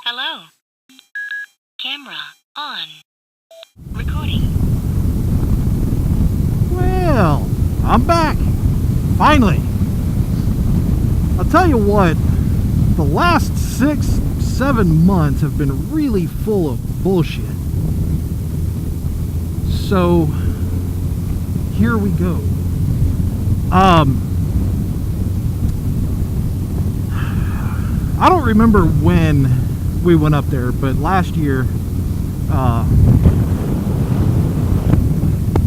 Hello. Camera on. Recording. Well, I'm back. Finally. I'll tell you what, the last 6-7 months have been really full of bullshit. So, here we go. I don't remember when we went up there, but last year,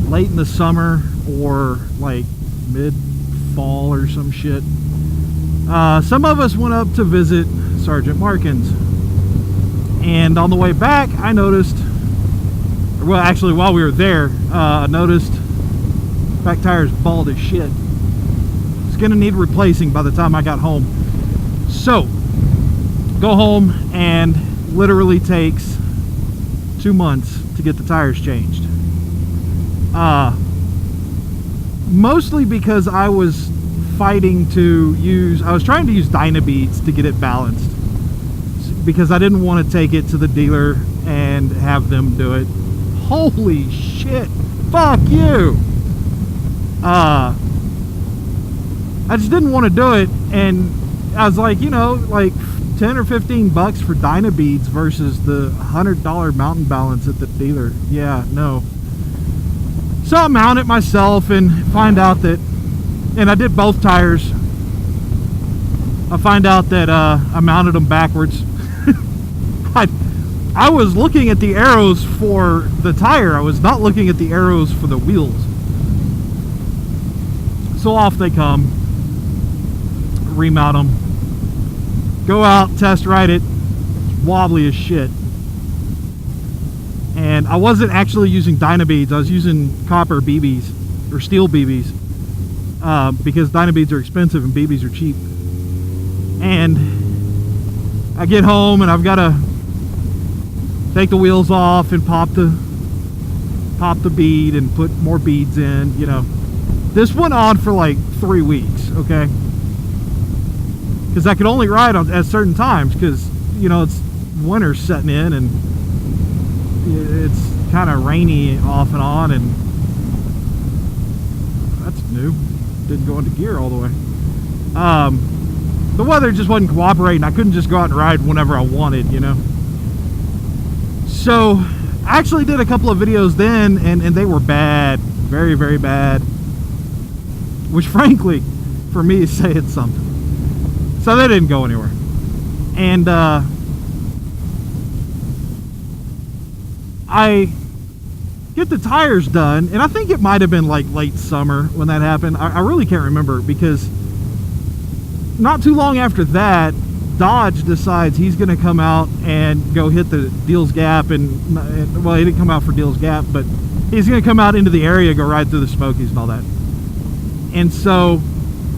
late in the summer or like mid-fall or some shit, some of us went up to visit Sergeant Markins. And on the way back, I noticed, well, actually while we were there, I noticed back tire's bald as shit. It's gonna need replacing by the time I got home. So, go home, and literally takes 2 months to get the tires changed. Mostly because I was trying to use Dynabeads to get it balanced, because I didn't want to take it to the dealer and have them do it. Holy shit, fuck you. I just didn't want to do it, and I was like, you know, like 10 or 15 bucks for Dynabeads versus the $100 mountain balance at the dealer. Yeah, no. So I mount it myself and find out that, and I did both tires. I find out that I mounted them backwards. I was looking at the arrows for the tire. I was not looking at the arrows for the wheels. So off they come. Remount them. Go out, test ride it. It's wobbly as shit. And I wasn't actually using Dynabeads. I was using copper BBs or steel BBs, because Dynabeads are expensive and BBs are cheap. And I get home and I've got to take the wheels off and pop the bead and put more beads in. You know, this went on for like 3 weeks. Okay. Because I could only ride at certain times, because, you know, it's winter setting in and it's kind of rainy off and on, and that's new. Didn't go into gear all the way. The weather just wasn't cooperating. I couldn't just go out and ride whenever I wanted, you know. So I actually did a couple of videos then, and they were bad. Very, very bad. Which frankly, for me, is saying something. So they didn't go anywhere. And I get the tires done, and I think it might have been like late summer when that happened. I really can't remember, because not too long after that, Dodge decides he's going to come out and go hit the Deals Gap, and well, he didn't come out for Deals Gap, but he's going to come out into the area, go ride through the Smokies and all that. And so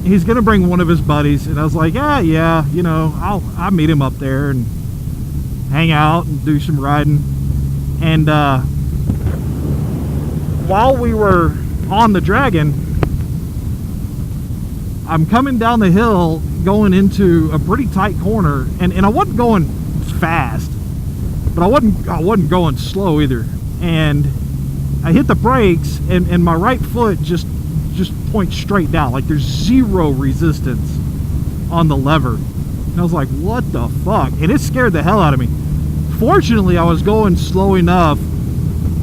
he's gonna bring one of his buddies, and I was like, yeah, you know, I'll meet him up there and hang out and do some riding. And while we were on the Dragon, I'm coming down the hill going into a pretty tight corner, and I wasn't going fast, but I wasn't going slow either. And I hit the brakes, and my right foot just points straight down, like there's zero resistance on the lever. And I was like, what the fuck? And it scared the hell out of me. Fortunately, I was going slow enough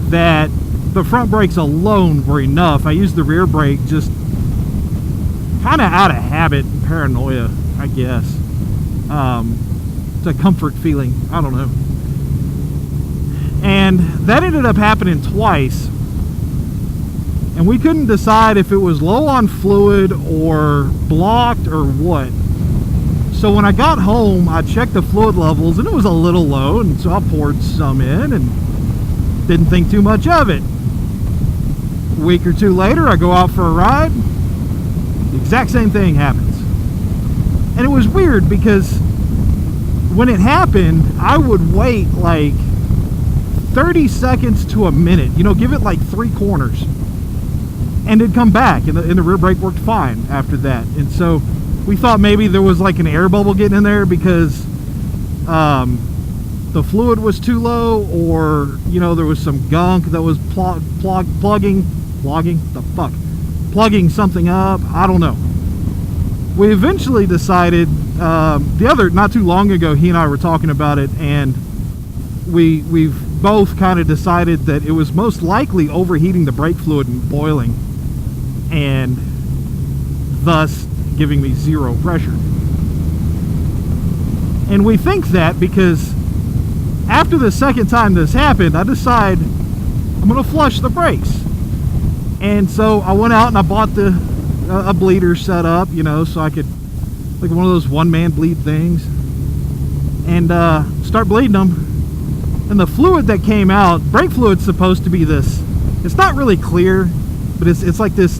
that the front brakes alone were enough. I used the rear brake just kind of out of habit and paranoia, I guess. It's a comfort feeling, I don't know. And that ended up happening twice, and we couldn't decide if it was low on fluid or blocked or what. So when I got home, I checked the fluid levels, and it was a little low, and so I poured some in and didn't think too much of it. A week or two later, I go out for a ride. The exact same thing happens. And it was weird, because when it happened, I would wait like 30 seconds to a minute, you know, give it like 3 corners, and it'd come back, and the rear brake worked fine after that. And so we thought maybe there was like an air bubble getting in there, because the fluid was too low, or you know, there was some gunk that was plugging something up. I don't know. We eventually decided, not too long ago, he and I were talking about it, and we've both kind of decided that it was most likely overheating the brake fluid and boiling, and thus giving me zero pressure. And we think that because after the second time this happened, I decide I'm going to flush the brakes. And so I went out and I bought a bleeder set up, you know, so I could, like one of those one-man bleed things, and start bleeding them. And the fluid that came out, brake fluid's supposed to be this, it's not really clear, but it's like this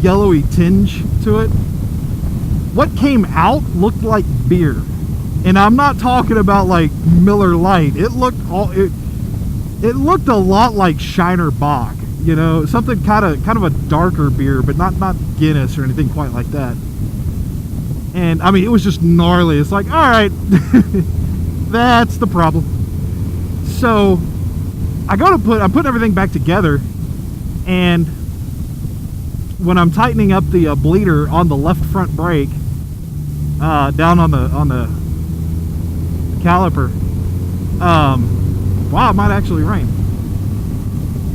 yellowy tinge to it. What came out looked like beer. And I'm not talking about like Miller Lite. It looked a lot like Shiner Bock, you know, something kind of a darker beer, but not Guinness or anything quite like that. And I mean, it was just gnarly. It's like, all right, that's the problem. So I'm putting everything back together, and when I'm tightening up the bleeder on the left front brake, down on the caliper, wow, it might actually rain.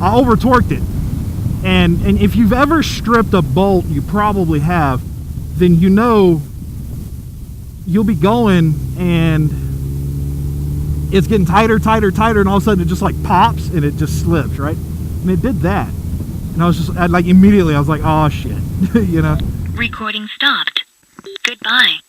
I over torqued it, and if you've ever stripped a bolt, you probably have, then you know you'll be going and it's getting tighter, and all of a sudden it just like pops and it just slips, right? And it did that, and I was like immediately I was like, oh shit. You know, Recording stopped. Goodbye.